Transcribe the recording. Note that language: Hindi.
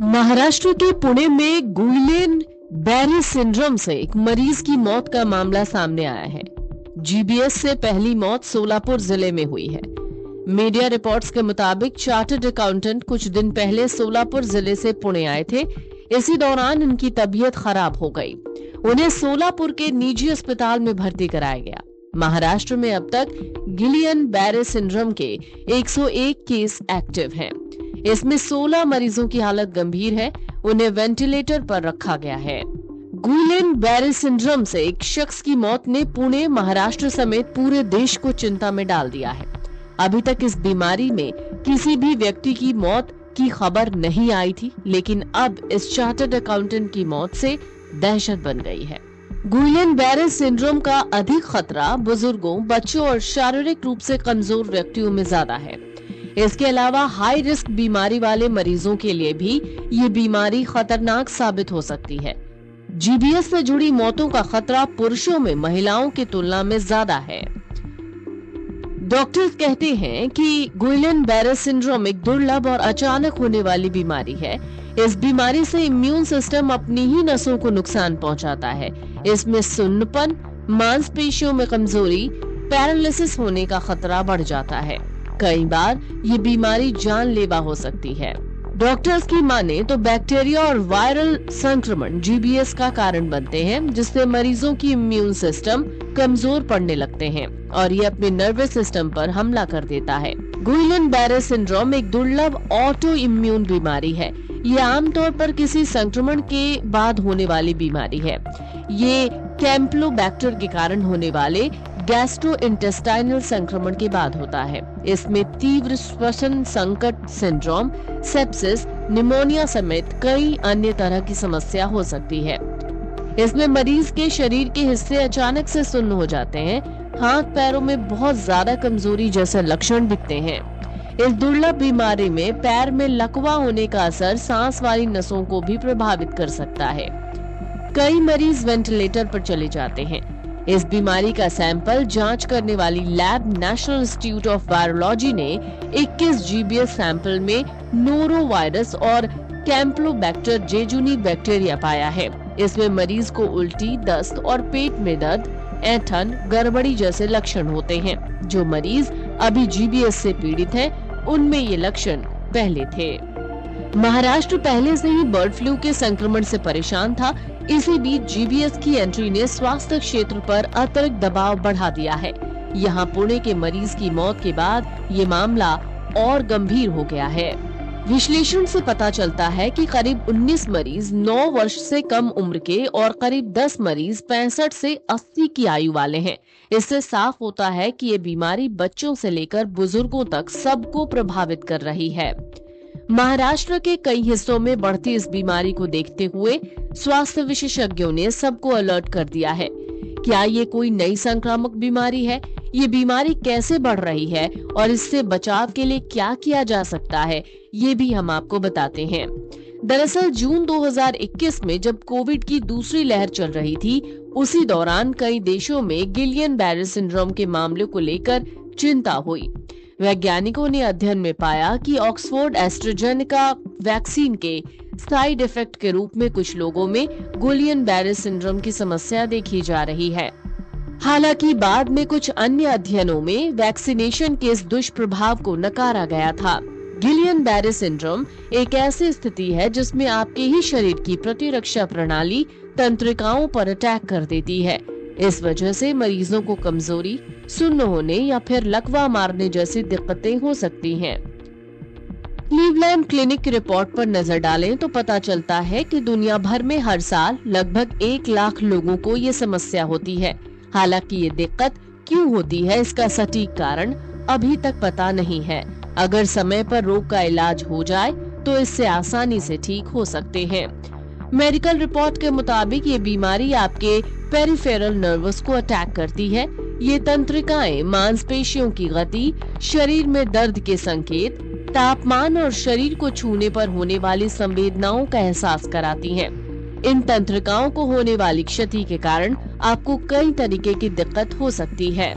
महाराष्ट्र के पुणे में गुइलेन बैरे सिंड्रोम से एक मरीज की मौत का मामला सामने आया है। जीबीएस से पहली मौत सोलापुर जिले में हुई है। मीडिया रिपोर्ट्स के मुताबिक चार्टर्ड अकाउंटेंट कुछ दिन पहले सोलापुर जिले से पुणे आए थे। इसी दौरान उनकी तबीयत खराब हो गई। उन्हें सोलापुर के निजी अस्पताल में भर्ती कराया गया। महाराष्ट्र में अब तक गिलियन बैरे सिंड्रोम के 101 केस एक्टिव हैं। इसमें 16 मरीजों की हालत गंभीर है। उन्हें वेंटिलेटर पर रखा गया है। गुइलेन बैरे सिंड्रोम से एक शख्स की मौत ने पुणे, महाराष्ट्र समेत पूरे देश को चिंता में डाल दिया है। अभी तक इस बीमारी में किसी भी व्यक्ति की मौत की खबर नहीं आई थी, लेकिन अब इस चार्टर्ड अकाउंटेंट की मौत से दहशत बन गई है। गुइलेन बैरे सिंड्रोम का अधिक खतरा बुजुर्गों, बच्चों और शारीरिक रूप से कमजोर व्यक्तियों में ज्यादा है। इसके अलावा हाई रिस्क बीमारी वाले मरीजों के लिए भी ये बीमारी खतरनाक साबित हो सकती है। जीबीएस से जुड़ी मौतों का खतरा पुरुषों में महिलाओं की तुलना में ज्यादा है। डॉक्टर्स कहते हैं कि गुइलेन बैरे सिंड्रोम एक दुर्लभ और अचानक होने वाली बीमारी है। इस बीमारी से इम्यून सिस्टम अपनी ही नसों को नुकसान पहुंचाता है। इसमें सुन्नपन, मांसपेशियों में कमजोरी, पैरालिसिस होने का खतरा बढ़ जाता है। कई बार ये बीमारी जानलेवा हो सकती है। डॉक्टर्स की माने तो बैक्टीरिया और वायरल संक्रमण जीबीएस का कारण बनते हैं, जिससे मरीजों की इम्यून सिस्टम कमजोर पड़ने लगते हैं और ये अपने नर्वस सिस्टम पर हमला कर देता है। गुइलेन बैरे सिंड्रोम एक दुर्लभ ऑटो इम्यून बीमारी है। ये आमतौर पर किसी संक्रमण के बाद होने वाली बीमारी है। ये कैम्पलोबैक्टर के कारण होने वाले गैस्ट्रोइंटेस्टाइनल संक्रमण के बाद होता है। इसमें तीव्र श्वसन संकट सिंड्रोम, सेप्सिस, निमोनिया समेत कई अन्य तरह की समस्या हो सकती है। इसमें मरीज के शरीर के हिस्से अचानक से सुन्न हो जाते हैं। हाथ पैरों में बहुत ज्यादा कमजोरी जैसे लक्षण दिखते हैं। इस दुर्लभ बीमारी में पैर में लकवा होने का असर सांस वाली नसों को भी प्रभावित कर सकता है। कई मरीज वेंटिलेटर पर चले जाते हैं। इस बीमारी का सैंपल जांच करने वाली lab national institute of virology ने 21 जीबीएस सैंपल में नोरो वायरस और कैम्पलोबैक्टर जेजुनी बैक्टीरिया पाया है। इसमें मरीज को उल्टी, दस्त और पेट में दर्द, ऐंठन, गड़बड़ी जैसे लक्षण होते हैं। जो मरीज अभी जीबीएस से पीड़ित हैं, उनमें ये लक्षण पहले थे। महाराष्ट्र पहले से ही बर्ड फ्लू के संक्रमण से परेशान था। इसी बीच जीबीएस की एंट्री ने स्वास्थ्य क्षेत्र पर अतिरिक्त दबाव बढ़ा दिया है। यहाँ पुणे के मरीज की मौत के बाद ये मामला और गंभीर हो गया है। विश्लेषण से पता चलता है कि करीब 19 मरीज 9 वर्ष से कम उम्र के और करीब 10 मरीज 65 से 80 की आयु वाले हैं। इससे साफ होता है कि ये बीमारी बच्चों से लेकर बुजुर्गों तक सबको प्रभावित कर रही है। महाराष्ट्र के कई हिस्सों में बढ़ती इस बीमारी को देखते हुए स्वास्थ्य विशेषज्ञों ने सबको अलर्ट कर दिया है। क्या ये कोई नई संक्रामक बीमारी है? ये बीमारी कैसे बढ़ रही है और इससे बचाव के लिए क्या किया जा सकता है, ये भी हम आपको बताते हैं। दरअसल जून 2021 में जब कोविड की दूसरी लहर चल रही थी, उसी दौरान कई देशों में गिलियन बैरे सिंड्रोम के मामले को लेकर चिंता हुई। वैज्ञानिकों ने अध्ययन में पाया कि ऑक्सफोर्ड एस्ट्राजेनेका वैक्सीन के साइड इफेक्ट के रूप में कुछ लोगों में गुइलेन बैरे सिंड्रोम की समस्या देखी जा रही है। हालांकि बाद में कुछ अन्य अध्ययनों में वैक्सीनेशन के इस दुष्प्रभाव को नकारा गया था। गिलियन बैरे सिंड्रोम एक ऐसी स्थिति है जिसमें आपके ही शरीर की प्रतिरक्षा प्रणाली तंत्रिकाओं पर अटैक कर देती है। इस वजह से मरीजों को कमजोरी, सुन्न होने या फिर लकवा मारने जैसी दिक्कतें हो सकती हैं। क्लीवलैंड क्लिनिक की रिपोर्ट पर नजर डालें तो पता चलता है कि दुनिया भर में हर साल लगभग 1 लाख लोगों को ये समस्या होती है। हालांकि ये दिक्कत क्यों होती है, इसका सटीक कारण अभी तक पता नहीं है। अगर समय पर रोग का इलाज हो जाए तो इससे आसानी से ठीक हो सकते हैं। मेडिकल रिपोर्ट के मुताबिक ये बीमारी आपके पेरिफेरल नर्वस को अटैक करती है। ये तंत्रिकाएं मांसपेशियों की गति, शरीर में दर्द के संकेत, तापमान और शरीर को छूने पर होने वाली संवेदनाओं का एहसास कराती हैं। इन तंत्रिकाओं को होने वाली क्षति के कारण आपको कई तरीके की दिक्कत हो सकती है।